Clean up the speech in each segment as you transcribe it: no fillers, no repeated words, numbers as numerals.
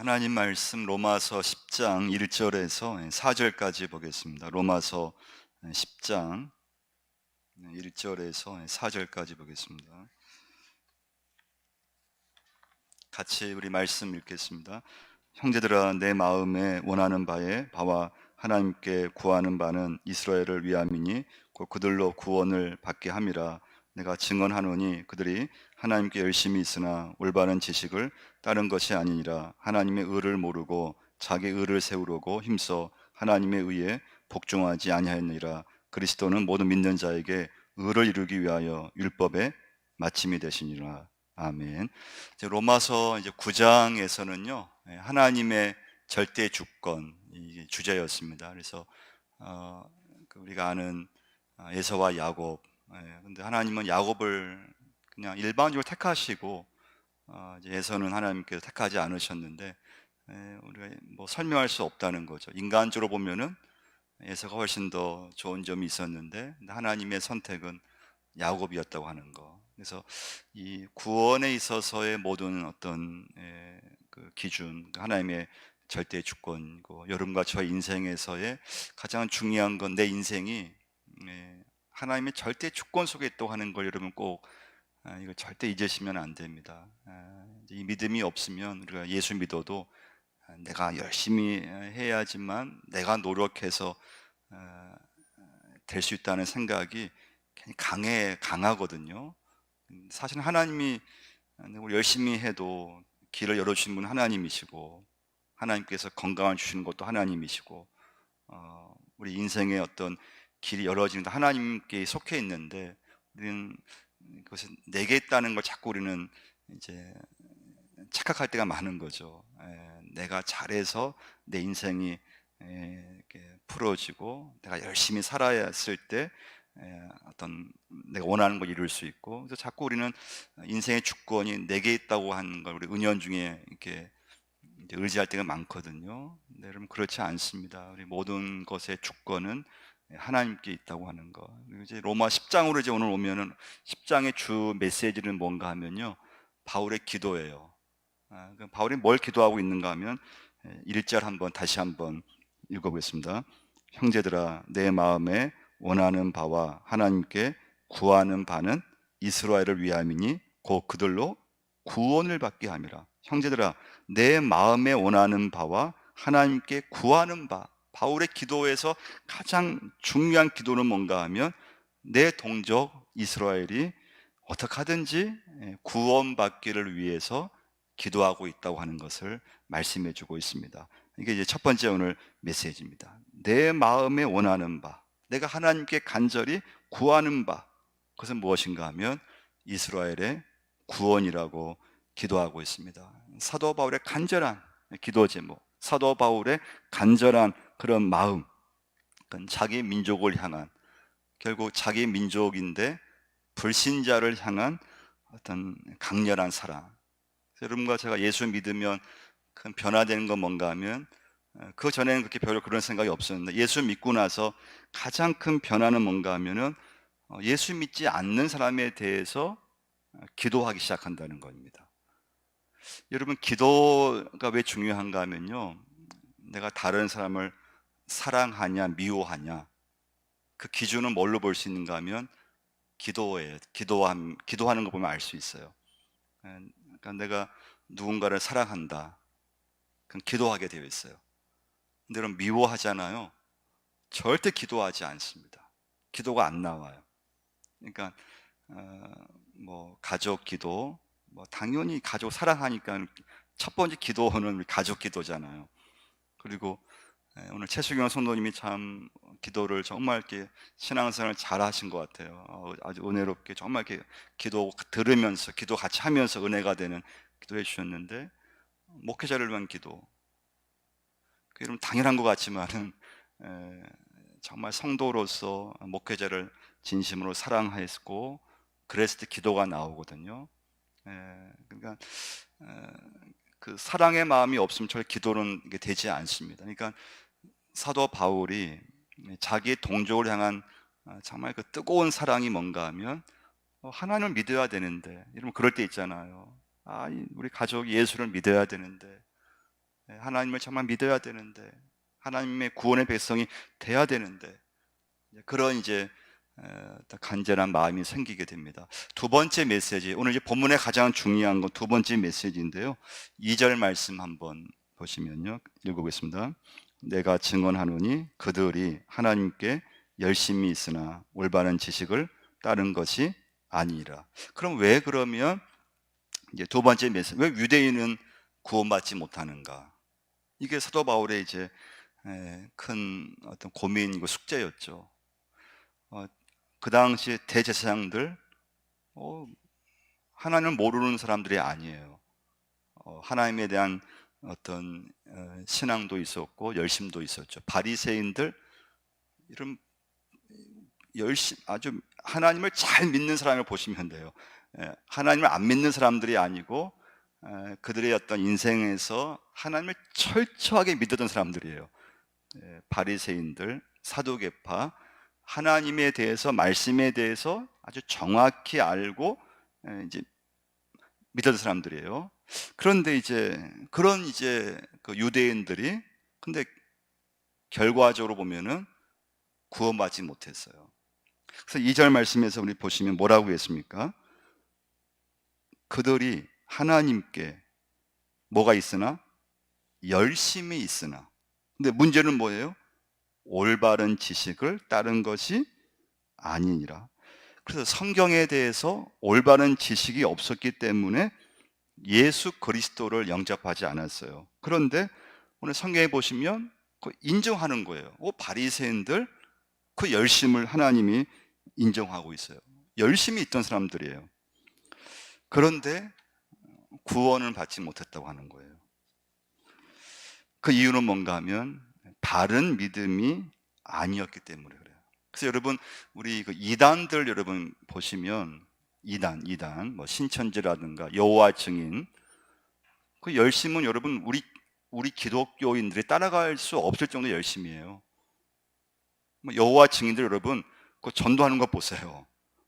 하나님 말씀 로마서 10장 1절에서 4절까지 보겠습니다. 로마서 10장 1절에서 4절까지 보겠습니다. 같이 우리 말씀 읽겠습니다. 형제들아, 내 마음에 원하는 바와 하나님께 구하는 바는 이스라엘을 위함이니 곧 그들로 구원을 받게 함이라. 내가 증언하노니 그들이 하나님께 열심히 있으나 올바른 지식을 따른 것이 아니니라. 하나님의 의를 모르고 자기 의를 세우려고 힘써 하나님의 의에 복종하지 아니하였느니라. 그리스도는 모든 믿는 자에게 의를 이루기 위하여 율법의 마침이 되시니라. 아멘. 이제 로마서 9장에서는요, 하나님의 절대 주권 이 주제였습니다. 그래서 우리가 아는 에서와 야곱, 근데 하나님은 야곱을 그냥 일반적으로 택하시고 이제 에서는 하나님께서 택하지 않으셨는데, 우리가 뭐 설명할 수 없다는 거죠. 인간적으로 보면은 에서가 훨씬 더 좋은 점이 있었는데 하나님의 선택은 야곱이었다고 하는 거. 그래서 이 구원에 있어서의 모든 어떤 그 기준, 하나님의 절대 주권이고, 여러분과 저의 인생에서의 가장 중요한 건 내 인생이 하나님의 절대 주권 속에 있다고 하는 걸 여러분 꼭 이걸 절대 잊으시면 안 됩니다. 이 믿음이 없으면 우리가 예수 믿어도 내가 열심히 해야지만 내가 노력해서 될 수 있다는 생각이 강하거든요. 사실 하나님이 우리 열심히 해도 길을 열어주신 분은 하나님이시고, 하나님께서 건강을 주시는 것도 하나님이시고, 우리 인생의 어떤 길이 열어지는 하나님께 속해 있는데, 우리는 그것이 내게 있다는 걸 자꾸 우리는 이제 착각할 때가 많은 거죠. 내가 잘해서 내 인생이 이렇게 풀어지고 내가 열심히 살아야 했을 때 어떤 내가 원하는 걸 이룰 수 있고, 그래서 자꾸 우리는 인생의 주권이 내게 있다고 하는 걸 우리 은연중에 이렇게 이제 의지할 때가 많거든요. 근데 여러분 그렇지 않습니다. 우리 모든 것의 주권은 하나님께 있다고 하는 거. 그리고 이제 로마 10장으로 이제 오늘 오면은 10장의 주 메시지는 뭔가 하면요, 바울의 기도예요. 바울이 뭘 기도하고 있는가 하면 1절 한번 다시 한번 읽어보겠습니다. 형제들아, 내 마음에 원하는 바와 하나님께 구하는 바는 이스라엘을 위함이니 곧 그들로 구원을 받게 함이라. 형제들아, 내 마음에 원하는 바와 하나님께 구하는 바, 바울의 기도에서 가장 중요한 기도는 뭔가 하면 내 동족 이스라엘이 어떻게 하든지 구원받기를 위해서 기도하고 있다고 하는 것을 말씀해 주고 있습니다. 이게 이제 첫 번째 오늘 메시지입니다. 내 마음에 원하는 바, 내가 하나님께 간절히 구하는 바, 그것은 무엇인가 하면 이스라엘의 구원이라고 기도하고 있습니다. 사도 바울의 간절한 기도 제목, 사도 바울의 간절한 그런 마음, 그건 자기 민족을 향한, 결국 자기 민족인데 불신자를 향한 어떤 강렬한 사랑. 여러분과 제가 예수 믿으면 큰 변화되는 건 뭔가 하면, 그 전에는 그렇게 별로 그런 생각이 없었는데 예수 믿고 나서 가장 큰 변화는 뭔가 하면은 예수 믿지 않는 사람에 대해서 기도하기 시작한다는 겁니다. 여러분, 기도가 왜 중요한가 하면요, 내가 다른 사람을 사랑하냐 미워하냐, 그 기준은 뭘로 볼 수 있는가 하면 기도예요. 기도하는 거 보면 알 수 있어요. 그러니까 내가 누군가를 사랑한다, 그럼 기도하게 되어 있어요. 근데 그럼 미워하잖아요. 절대 기도하지 않습니다. 기도가 안 나와요. 그러니까 뭐 가족 기도, 뭐 당연히 가족 사랑하니까 첫 번째 기도는 우리 가족 기도잖아요. 그리고 오늘 최수경 성도님이 참 기도를 정말 이렇게 신앙생활을 잘 하신 것 같아요. 아주 은혜롭게 정말 이렇게 기도 들으면서 기도 같이 하면서 은혜가 되는 기도해 주셨는데, 목회자를 위한 기도, 그럼 당연한 것 같지만은 정말 성도로서 목회자를 진심으로 사랑했고 그랬을 때 기도가 나오거든요. 그러니까 그 사랑의 마음이 없으면 저 기도는 이게 되지 않습니다. 그러니까 사도 바울이 자기의 동족을 향한 정말 그 뜨거운 사랑이 뭔가 하면 하나님을 믿어야 되는데, 여러분 그럴 때 있잖아요. 우리 가족이 예수를 믿어야 되는데 하나님을 정말 믿어야 되는데, 하나님의 구원의 백성이 돼야 되는데, 그런 이제 간절한 마음이 생기게 됩니다. 두 번째 메시지, 오늘 이제 본문의 가장 중요한 건 두 번째 메시지인데요. 2절 말씀 한번 보시면요, 읽어보겠습니다. 내가 증언하노니 그들이 하나님께 열심히 있으나 올바른 지식을 따른 것이 아니라. 그럼 왜 그러면 이제 두 번째 메시지, 왜 유대인은 구원받지 못하는가? 이게 사도 바울의 이제 큰 어떤 고민이고 숙제였죠. 그 당시 대제사장들, 하나님을 모르는 사람들이 아니에요. 하나님에 대한 어떤 신앙도 있었고 열심도 있었죠. 바리새인들, 이런 아주 하나님을 잘 믿는 사람을 보시면 돼요. 하나님을 안 믿는 사람들이 아니고 그들의 어떤 인생에서 하나님을 철저하게 믿었던 사람들이에요. 바리새인들, 사두개파, 하나님에 대해서, 말씀에 대해서 아주 정확히 알고 이제 믿었던 사람들이에요. 그런데 이제 그런 이제 그 유대인들이 근데 결과적으로 보면은 구원받지 못했어요. 그래서 2절 말씀에서 우리 보시면 뭐라고 했습니까? 그들이 하나님께 뭐가 있으나? 열심히 있으나. 근데 문제는 뭐예요? 올바른 지식을 따른 것이 아니니라. 그래서 성경에 대해서 올바른 지식이 없었기 때문에 예수 그리스도를 영접하지 않았어요. 그런데 오늘 성경에 보시면 인정하는 거예요. 바리새인들 그 열심을 하나님이 인정하고 있어요. 열심히 있던 사람들이에요. 그런데 구원을 받지 못했다고 하는 거예요. 그 이유는 뭔가 하면 바른 믿음이 아니었기 때문에 그래요. 그래서 여러분, 우리 그 이단들 여러분 보시면 이단 뭐 신천지라든가 여호와 증인, 그 열심은 여러분 우리 기독교인들이 따라갈 수 없을 정도 열심이에요. 뭐 여호와 증인들 여러분 그 전도하는 거 보세요.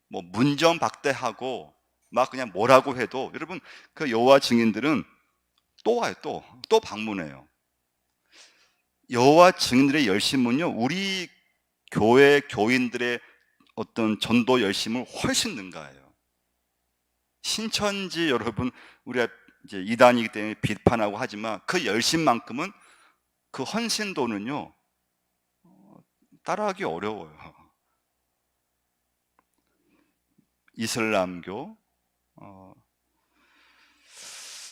뭐 문전박대하고 막 그냥 뭐라고 해도 여러분 그 여호와 증인들은 또 와요. 또 방문해요. 여호와 증인들의 열심은요, 우리 교회 교인들의 어떤 전도 열심을 훨씬 능가해요. 신천지 여러분, 우리가 이제 이단이기 때문에 비판하고 하지만 그 열심만큼은, 그 헌신도는요 따라하기 어려워요. 이슬람교.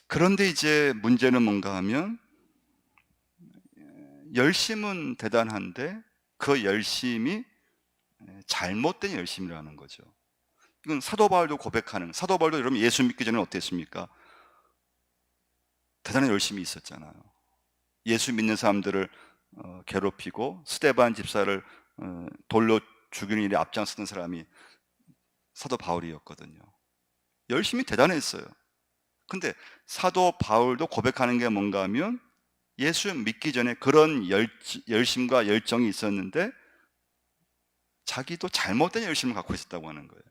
그런데 이제 문제는 뭔가 하면 열심은 대단한데 그 열심이 잘못된 열심이라는 거죠. 이건 사도 바울도 고백하는, 사도 바울도 여러분 예수 믿기 전에 어땠습니까? 대단한 열심이 있었잖아요. 예수 믿는 사람들을 괴롭히고 스데반 집사를 돌로 죽이는 일에 앞장서는 사람이 사도 바울이었거든요. 열심히 대단했어요. 근데 사도 바울도 고백하는 게 뭔가 하면 예수 믿기 전에 그런 열심과 열정이 있었는데 자기도 잘못된 열심을 갖고 있었다고 하는 거예요.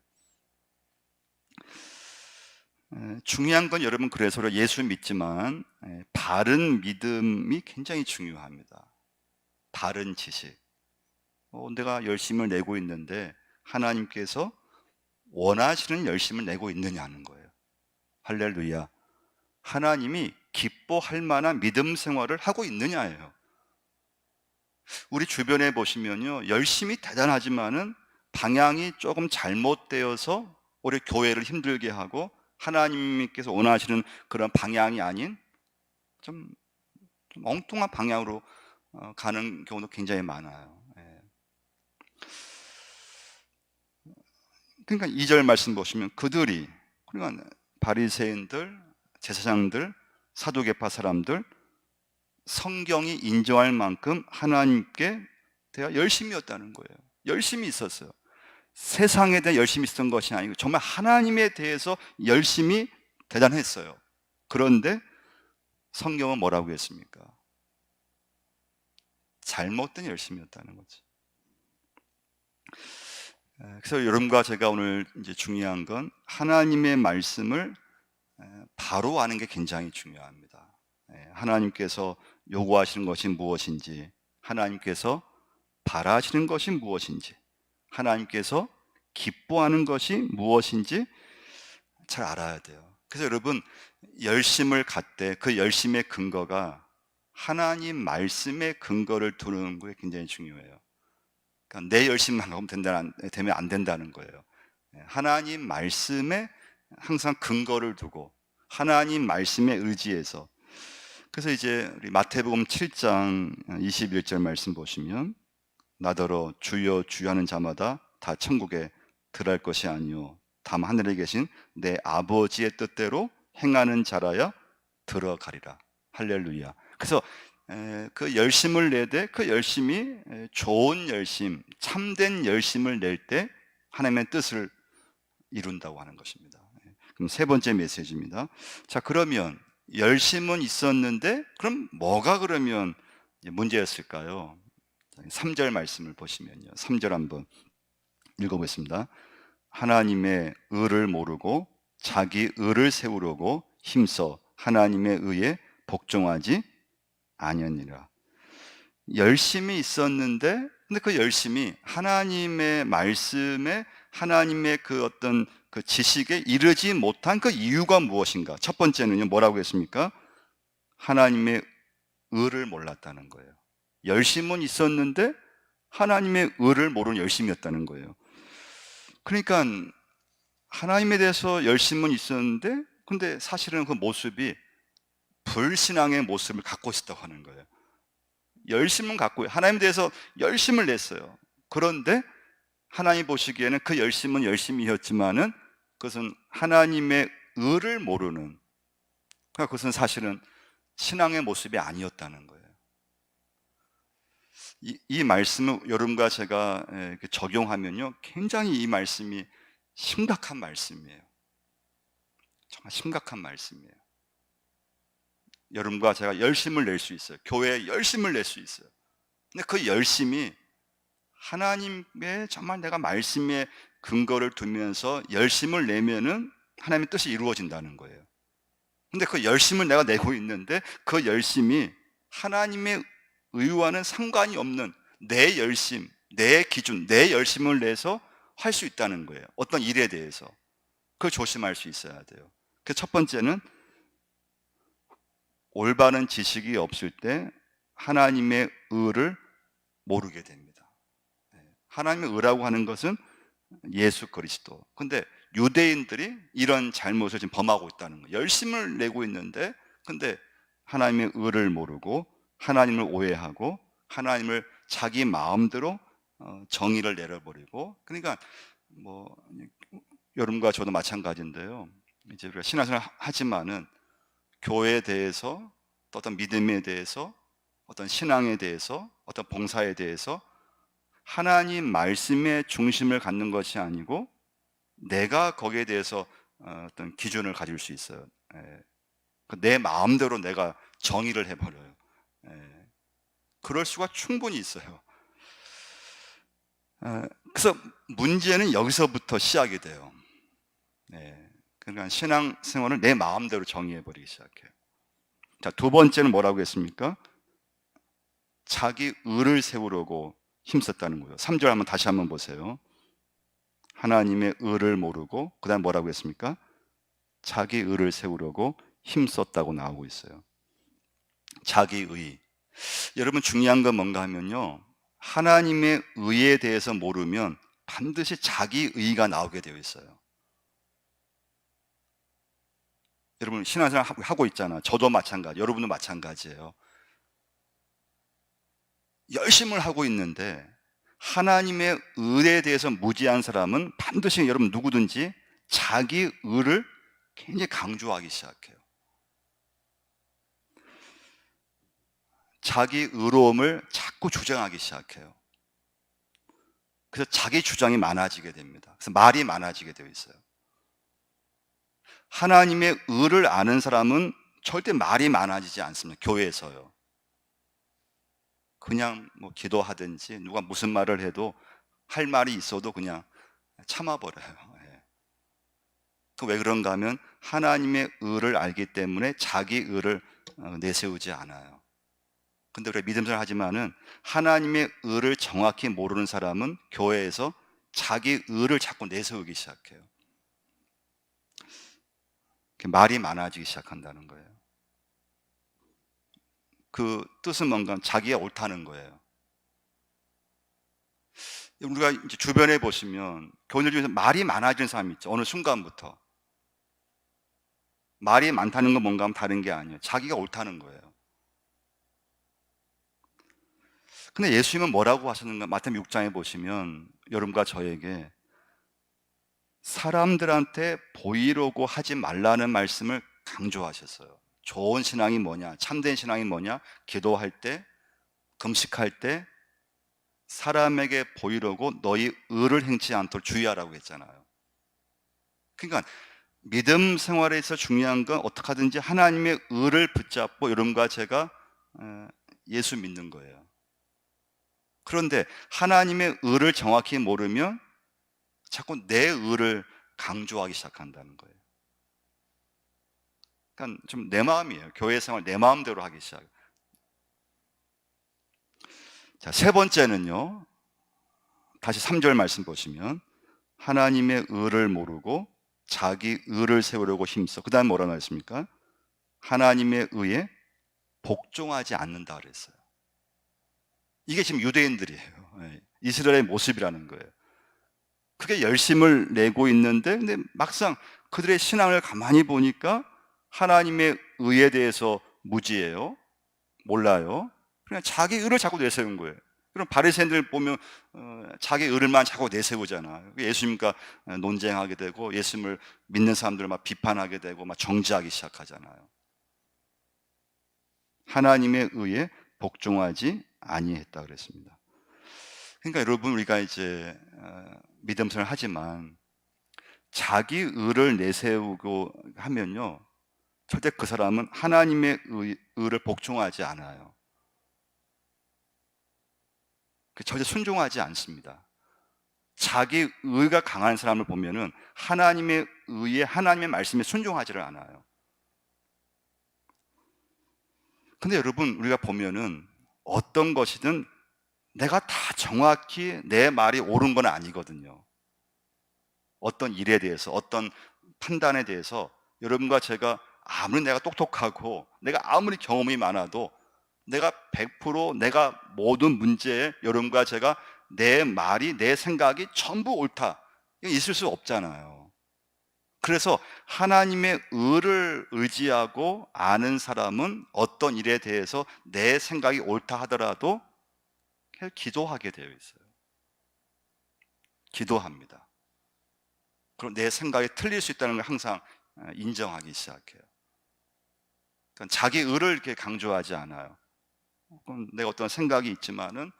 중요한 건 여러분, 그래서 예수 믿지만 바른 믿음이 굉장히 중요합니다. 바른 지식. 내가 열심을 내고 있는데 하나님께서 원하시는 열심을 내고 있느냐는 거예요. 할렐루야. 하나님이 기뻐할 만한 믿음 생활을 하고 있느냐예요. 우리 주변에 보시면요, 열심히 대단하지만은 방향이 조금 잘못되어서 우리 교회를 힘들게 하고 하나님께서 원하시는 그런 방향이 아닌 좀 엉뚱한 방향으로 가는 경우도 굉장히 많아요. 그러니까 2절 말씀 보시면 그들이, 그러니까 바리새인들, 제사장들, 사두개파 사람들, 성경이 인정할 만큼 하나님께 대하 열심이었다는 거예요. 열심히 있었어요. 세상에 대해 열심히 있었던 것이 아니고 정말 하나님에 대해서 열심히 대단했어요. 그런데 성경은 뭐라고 했습니까? 잘못된 열심이었다는 거죠. 그래서 여러분과 제가 오늘 이제 중요한 건 하나님의 말씀을 바로 아는 게 굉장히 중요합니다. 하나님께서 요구하시는 것이 무엇인지, 하나님께서 바라시는 것이 무엇인지, 하나님께서 기뻐하는 것이 무엇인지 잘 알아야 돼요. 그래서 여러분, 열심을 갖되 그 열심의 근거가 하나님 말씀의 근거를 두는 게 굉장히 중요해요. 그러니까 내 열심만 하면 되면 안 된다는 거예요. 하나님 말씀에 항상 근거를 두고 하나님 말씀에 의지해서. 그래서 이제 우리 마태복음 7장 21절 말씀 보시면, 나더러 주여 주여 하는 자마다 다 천국에 들어갈 것이 아니요 다만 하늘에 계신 내 아버지의 뜻대로 행하는 자라야 들어가리라. 할렐루야. 그래서 그 열심을 내되 그 열심이 좋은 열심, 참된 열심을 낼 때 하나님의 뜻을 이룬다고 하는 것입니다. 그럼 세 번째 메시지입니다. 자, 그러면 열심은 있었는데 그럼 뭐가 그러면 문제였을까요? 3절 말씀을 보시면요, 3절 한번 읽어보겠습니다. 하나님의 의를 모르고 자기 의를 세우려고 힘써 하나님의 의에 복종하지 아니하니라. 열심이 있었는데, 근데 그 열심이 하나님의 말씀에, 하나님의 그 어떤 그 지식에 이르지 못한 그 이유가 무엇인가? 첫 번째는요, 뭐라고 했습니까? 하나님의 의를 몰랐다는 거예요. 열심은 있었는데 하나님의 의를 모르는 열심이었다는 거예요. 그러니까 하나님에 대해서 열심은 있었는데, 근데 사실은 그 모습이 불신앙의 모습을 갖고 있었다고 하는 거예요. 열심은 갖고 하나님에 대해서 열심을 냈어요. 그런데 하나님 보시기에는 그 열심은 열심이었지만은 그것은 하나님의 의를 모르는, 그러니까 그것은 사실은 신앙의 모습이 아니었다는 거예요. 이 말씀을 여러분과 제가 적용하면요, 굉장히 이 말씀이 심각한 말씀이에요. 정말 심각한 말씀이에요. 여러분과 제가 열심을 낼 수 있어요. 교회에 열심을 낼 수 있어요. 근데 그 열심이 하나님의 정말 내가 말씀에 근거를 두면서 열심을 내면은 하나님의 뜻이 이루어진다는 거예요. 근데 그 열심을 내가 내고 있는데 그 열심이 하나님의 의와는 상관이 없는 내 열심, 내 기준, 내 열심을 내서 할 수 있다는 거예요. 어떤 일에 대해서. 그걸 조심할 수 있어야 돼요. 그 첫 번째는 올바른 지식이 없을 때 하나님의 의를 모르게 됩니다. 하나님의 의라고 하는 것은 예수 그리스도. 근데 유대인들이 이런 잘못을 지금 범하고 있다는 거예요. 열심을 내고 있는데, 근데 하나님의 의를 모르고 하나님을 오해하고 하나님을 자기 마음대로 정의를 내려버리고. 그러니까 뭐 여러분과 저도 마찬가지인데요. 이제 우리가 신앙생활 하지만은 교회에 대해서, 또 어떤 믿음에 대해서, 어떤 신앙에 대해서, 어떤 봉사에 대해서 하나님 말씀의 중심을 갖는 것이 아니고 내가 거기에 대해서 어떤 기준을 가질 수 있어요. 내 마음대로 내가 정의를 해버려요. 그럴 수가 충분히 있어요. 그래서 문제는 여기서부터 시작이 돼요. 그러니까 신앙생활을 내 마음대로 정의해버리기 시작해요. 자, 두 번째는 뭐라고 했습니까? 자기 의를 세우려고 힘썼다는 거예요. 3절 한번 다시 한번 보세요. 하나님의 의를 모르고, 그 다음 뭐라고 했습니까? 자기 의를 세우려고 힘썼다고 나오고 있어요. 자기 의. 여러분, 중요한 건 뭔가 하면요, 하나님의 의에 대해서 모르면 반드시 자기 의가 나오게 되어 있어요. 여러분 신앙생활 하고 있잖아. 저도 마찬가지, 여러분도 마찬가지예요. 열심을 하고 있는데 하나님의 의에 대해서 무지한 사람은 반드시 여러분 누구든지 자기 의를 굉장히 강조하기 시작해요. 자기 의로움을 자꾸 주장하기 시작해요. 그래서 자기 주장이 많아지게 됩니다. 그래서 말이 많아지게 되어 있어요. 하나님의 의를 아는 사람은 절대 말이 많아지지 않습니다. 교회에서요. 그냥 뭐 기도하든지 누가 무슨 말을 해도 할 말이 있어도 그냥 참아버려요. 왜 그런가 하면 하나님의 의를 알기 때문에 자기 의를 내세우지 않아요. 근데 우리가 믿음생활 하지만은 하나님의 의를 정확히 모르는 사람은 교회에서 자기 의를 자꾸 내세우기 시작해요. 말이 많아지기 시작한다는 거예요. 그 뜻은 뭔가 자기가 옳다는 거예요. 우리가 이제 주변에 보시면 교인들 중에서 말이 많아지는 사람이 있죠. 어느 순간부터. 말이 많다는 건 뭔가 하면 다른 게 아니에요. 자기가 옳다는 거예요. 근데 예수님은 뭐라고 하셨는가? 마태복음 6장에 보시면 여러분과 저에게 사람들한테 보이려고 하지 말라는 말씀을 강조하셨어요. 좋은 신앙이 뭐냐? 참된 신앙이 뭐냐? 기도할 때, 금식할 때 사람에게 보이려고 너희 의를 행치 않도록 주의하라고 했잖아요. 그러니까 믿음 생활에서 중요한 건 어떻게 하든지 하나님의 의를 붙잡고 여러분과 제가 예수 믿는 거예요. 그런데 하나님의 의를 정확히 모르면 자꾸 내 의를 강조하기 시작한다는 거예요. 그러니까 좀 내 마음이에요. 교회 생활 내 마음대로 하기 시작해요. 자, 세 번째는요. 다시 3절 말씀 보시면 하나님의 의를 모르고 자기 의를 세우려고 힘써. 그다음 뭐라 말했습니까? 하나님의 의에 복종하지 않는다 그랬어요. 이게 지금 유대인들이에요. 이스라엘의 모습이라는 거예요. 그게 열심을 내고 있는데 근데 막상 그들의 신앙을 가만히 보니까 하나님의 의에 대해서 무지해요. 몰라요. 그냥 자기 의를 자꾸 내세운 거예요. 그럼 바리새인들 보면 자기 의를만 자꾸 내세우잖아요. 예수님과 논쟁하게 되고 예수님을 믿는 사람들을 막 비판하게 되고 막 정죄하기 시작하잖아요. 하나님의 의에 복종하지 아니했다 그랬습니다. 그러니까 여러분 우리가 이제 믿음 생활을 하지만 자기 의를 내세우고 하면요 절대 그 사람은 하나님의 의를 복종하지 않아요. 절대 순종하지 않습니다. 자기 의가 강한 사람을 보면은 하나님의 의에 하나님의 말씀에 순종하지를 않아요. 근데 여러분 우리가 보면은 어떤 것이든 내가 다 정확히 내 말이 옳은 건 아니거든요. 어떤 일에 대해서 어떤 판단에 대해서 여러분과 제가 아무리 내가 똑똑하고 내가 아무리 경험이 많아도 내가 100% 내가 모든 문제에 여러분과 제가 내 말이 내 생각이 전부 옳다 이거 있을 수 없잖아요. 그래서 하나님의 의를 의지하고 아는 사람은 어떤 일에 대해서 내 생각이 옳다 하더라도 그냥 기도하게 되어 있어요. 기도합니다. 그럼 내 생각이 틀릴 수 있다는 걸 항상 인정하기 시작해요. 그러니까 자기 의를 이렇게 강조하지 않아요. 내가 어떤 생각이 있지만은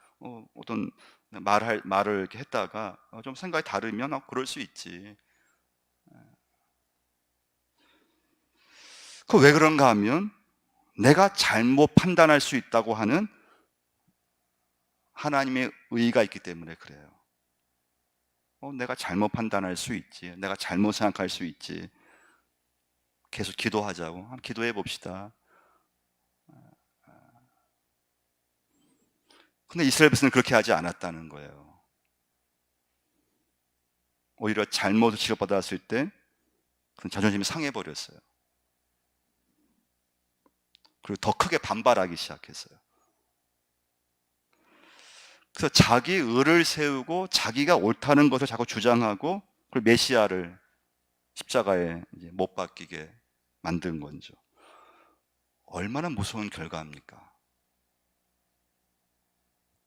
어떤 말을 이렇게 했다가 좀 생각이 다르면 그럴 수 있지. 그 왜 그런가 하면 내가 잘못 판단할 수 있다고 하는 하나님의 의가 있기 때문에 그래요. 내가 잘못 판단할 수 있지. 내가 잘못 생각할 수 있지. 계속 기도하자고. 한번 기도해 봅시다. 근데 이스라엘 백성은 그렇게 하지 않았다는 거예요. 오히려 잘못을 지적받았을 때 그 자존심이 상해버렸어요. 그리고 더 크게 반발하기 시작했어요. 그래서 자기 의를 세우고 자기가 옳다는 것을 자꾸 주장하고 그리고 메시아를 십자가에 이제 못 박히게 만든 거죠. 얼마나 무서운 결과입니까?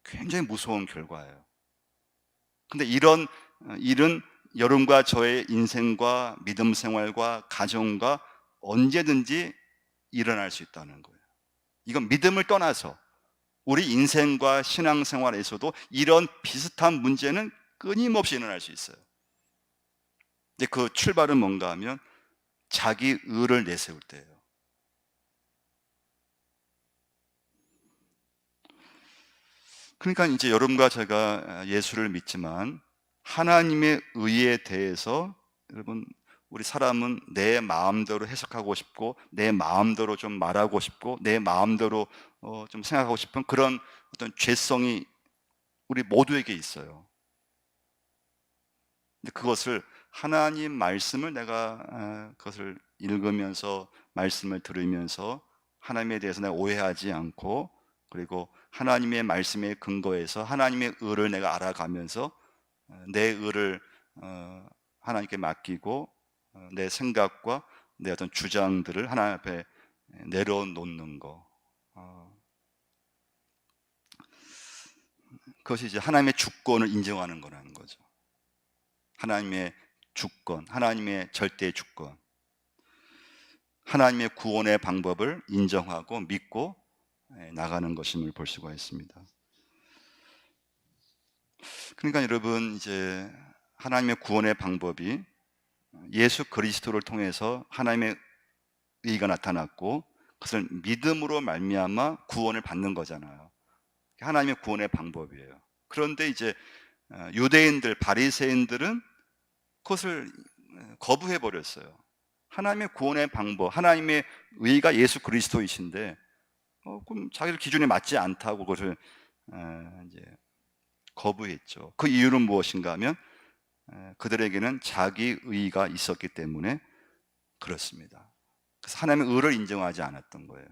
굉장히 무서운 결과예요. 근데 이런 일은 여러분과 저의 인생과 믿음 생활과 가정과 언제든지 일어날 수 있다는 거예요. 이건 믿음을 떠나서 우리 인생과 신앙생활에서도 이런 비슷한 문제는 끊임없이 일어날 수 있어요. 근데 그 출발은 뭔가 하면 자기 의를 내세울 때예요. 그러니까 이제 여러분과 제가 예수를 믿지만 하나님의 의에 대해서 여러분 우리 사람은 내 마음대로 해석하고 싶고 내 마음대로 좀 말하고 싶고 내 마음대로 좀 생각하고 싶은 그런 어떤 죄성이 우리 모두에게 있어요. 근데 그것을 하나님 말씀을 내가 그것을 읽으면서 말씀을 들으면서 하나님에 대해서 내가 오해하지 않고 그리고 하나님의 말씀에 근거해서 하나님의 의를 내가 알아가면서 내 의를 하나님께 맡기고 내 생각과 내 어떤 주장들을 하나님 앞에 내려놓는 거, 그것이 이제 하나님의 주권을 인정하는 거라는 거죠. 하나님의 주권, 하나님의 절대 주권, 하나님의 구원의 방법을 인정하고 믿고 나가는 것임을 볼 수가 있습니다. 그러니까 여러분, 이제 하나님의 구원의 방법이 예수 그리스도를 통해서 하나님의 의가 나타났고 그것을 믿음으로 말미암아 구원을 받는 거잖아요. 하나님의 구원의 방법이에요. 그런데 이제 유대인들, 바리새인들은 그것을 거부해 버렸어요. 하나님의 구원의 방법, 하나님의 의가 예수 그리스도이신데 그럼 자기들 기준에 맞지 않다고 그것을 이제 거부했죠. 그 이유는 무엇인가 하면 그들에게는 자기 의가 있었기 때문에 그렇습니다. 그래서 하나님의 의를 인정하지 않았던 거예요.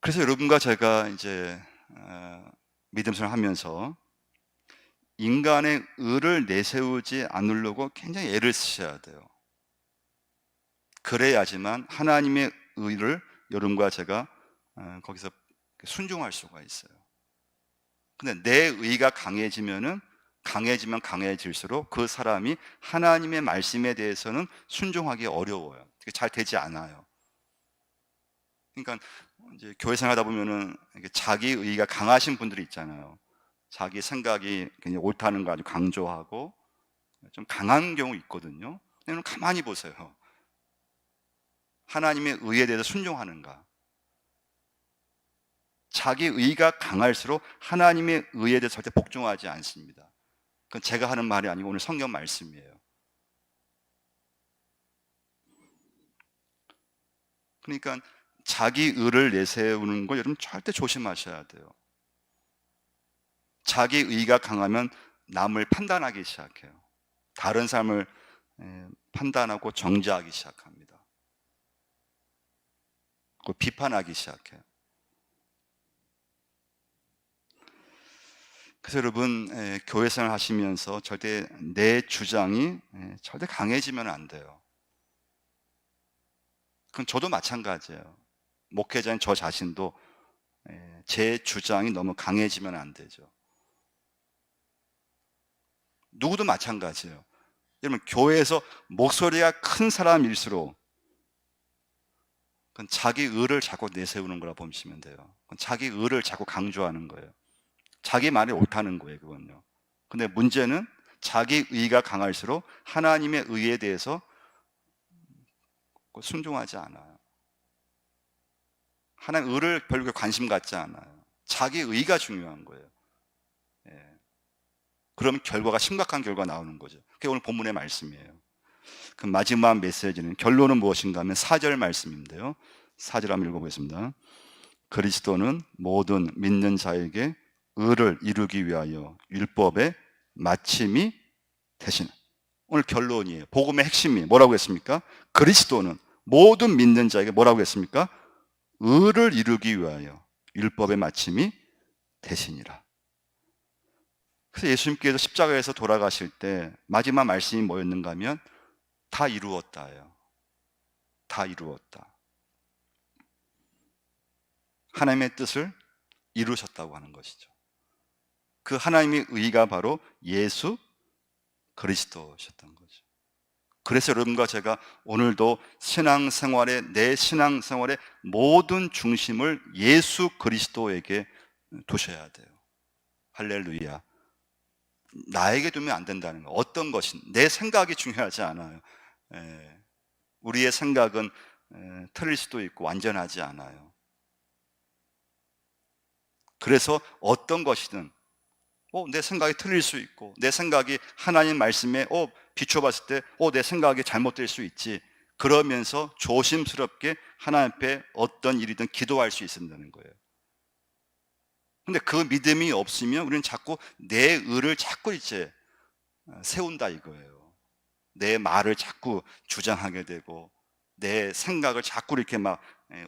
그래서 여러분과 제가 이제 믿음생활 하면서 인간의 의를 내세우지 않으려고 굉장히 애를 쓰셔야 돼요. 그래야지만 하나님의 의를 여러분과 제가 거기서 순종할 수가 있어요. 근데 내 의가 강해지면 강해질수록 그 사람이 하나님의 말씀에 대해서는 순종하기 어려워요. 잘 되지 않아요. 그러니까 이제 교회 생활하다 보면은 자기 의가 강하신 분들이 있잖아요. 자기 생각이 굉장히 옳다는 거 아주 강조하고 좀 강한 경우 있거든요. 근데 가만히 보세요. 하나님의 의에 대해서 순종하는가? 자기 의가 강할수록 하나님의 의에 대해서 절대 복종하지 않습니다. 그건 제가 하는 말이 아니고 오늘 성경 말씀이에요. 그러니까 자기 의를 내세우는 거 여러분 절대 조심하셔야 돼요. 자기 의가 강하면 남을 판단하기 시작해요. 다른 사람을 판단하고 정죄하기 시작합니다. 그리고 비판하기 시작해요. 그래서 여러분 교회 생활 하시면서 절대 내 주장이 절대 강해지면 안 돼요. 그건 저도 마찬가지예요. 목회자인 저 자신도 제 주장이 너무 강해지면 안 되죠. 누구도 마찬가지예요. 여러분 교회에서 목소리가 큰 사람일수록 그건 자기 의를 자꾸 내세우는 거라 보시면 돼요. 그건 자기 의를 자꾸 강조하는 거예요. 자기 말이 옳다는 거예요, 그건요. 근데 문제는 자기 의가 강할수록 하나님의 의에 대해서 순종하지 않아요. 하나님 의를 별로 관심 갖지 않아요. 자기 의가 중요한 거예요. 예. 그럼 결과가 심각한 결과가 나오는 거죠. 그게 오늘 본문의 말씀이에요. 그 마지막 메시지는 결론은 무엇인가 하면 4절 말씀인데요. 4절 한번 읽어보겠습니다. 그리스도는 모든 믿는 자에게 의를 이루기 위하여 율법의 마침이 되시는, 오늘 결론이에요. 복음의 핵심이 뭐라고 했습니까? 그리스도는 모든 믿는 자에게 뭐라고 했습니까? 의를 이루기 위하여 율법의 마침이 되시니라. 그래서 예수님께서 십자가에서 돌아가실 때 마지막 말씀이 뭐였는가 하면 다 이루었다예요. 다 이루었다. 하나님의 뜻을 이루셨다고 하는 것이죠. 그 하나님의 의가 바로 예수 그리스도셨던 거죠. 그래서 여러분과 제가 오늘도 내 신앙생활의 모든 중심을 예수 그리스도에게 두셔야 돼요. 할렐루야. 나에게 두면 안 된다는 거. 어떤 것인 내 생각이 중요하지 않아요. 우리의 생각은 틀릴 수도 있고 완전하지 않아요. 그래서 어떤 것이든 내 생각이 틀릴 수 있고 내 생각이 하나님 말씀에 비춰봤을 때 내 생각이 잘못될 수 있지. 그러면서 조심스럽게 하나님 앞에 어떤 일이든 기도할 수 있는다는 거예요. 근데 그 믿음이 없으면 우리는 자꾸 내 의를 자꾸 이제 세운다 이거예요. 내 말을 자꾸 주장하게 되고 내 생각을 자꾸 이렇게 막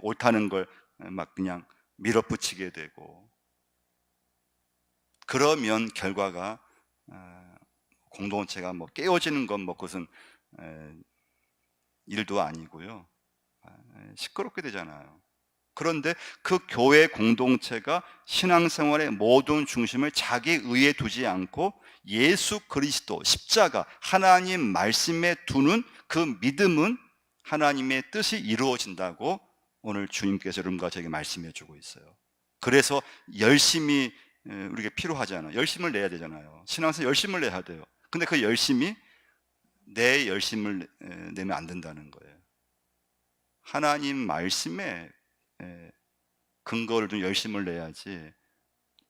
옳다는 걸 막 그냥 밀어붙이게 되고, 그러면 결과가 공동체가 뭐 깨어지는 건 뭐 그것은 일도 아니고요. 시끄럽게 되잖아요. 그런데 그 교회 공동체가 신앙생활의 모든 중심을 자기 의에 두지 않고 예수 그리스도, 십자가, 하나님 말씀에 두는 그 믿음은 하나님의 뜻이 이루어진다고 오늘 주님께서 여러분과 저에게 말씀해 주고 있어요. 그래서 열심히 우리가 필요하잖아요. 열심을 내야 되잖아요. 신앙생활 열심을 내야 돼요. 근데 그 열심이 내 열심을 내면 안 된다는 거예요. 하나님 말씀에 근거를 둔 열심을 내야지.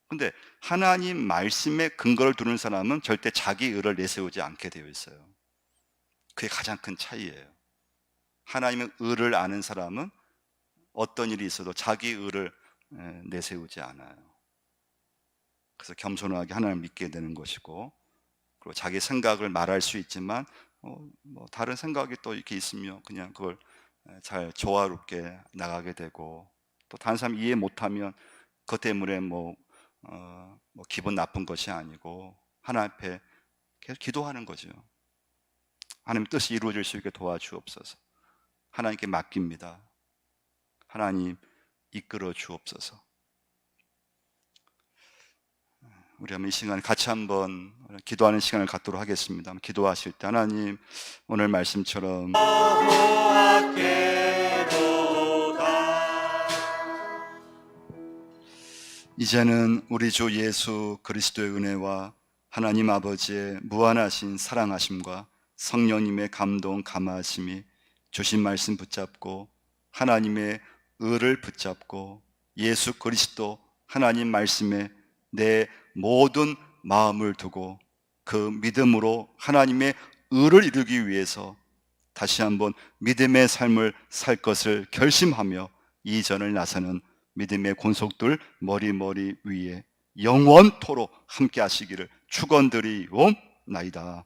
근데 하나님 말씀에 근거를 두는 사람은 절대 자기 의를 내세우지 않게 되어 있어요. 그게 가장 큰 차이예요. 하나님의 의를 아는 사람은 어떤 일이 있어도 자기 의를 내세우지 않아요. 그래서 겸손하게 하나님을 믿게 되는 것이고, 그리고 자기 생각을 말할 수 있지만 뭐 다른 생각이 또 이렇게 있으면 그냥 그걸 잘 조화롭게 나가게 되고, 또 다른 사람이 이해 못하면 그것 때문에 뭐 기분 나쁜 것이 아니고 하나님 앞에 계속 기도하는 거죠. 하나님의 뜻이 이루어질 수 있게 도와주옵소서. 하나님께 맡깁니다. 하나님 이끌어 주옵소서. 우리 한번 이 시간 같이 한번 기도하는 시간을 갖도록 하겠습니다. 기도하실 때 하나님, 오늘 말씀처럼 이제는 우리 주 예수 그리스도의 은혜와 하나님 아버지의 무한하신 사랑하심과 성령님의 감동 감화하심이 주신 말씀 붙잡고 하나님의 의를 붙잡고 예수 그리스도 하나님 말씀에 내 모든 마음을 두고 그 믿음으로 하나님의 의를 이루기 위해서 다시 한번 믿음의 삶을 살 것을 결심하며 이전을 나서는 믿음의 권속들 머리 위에 영원토록 함께 하시기를 축원드리옵나이다.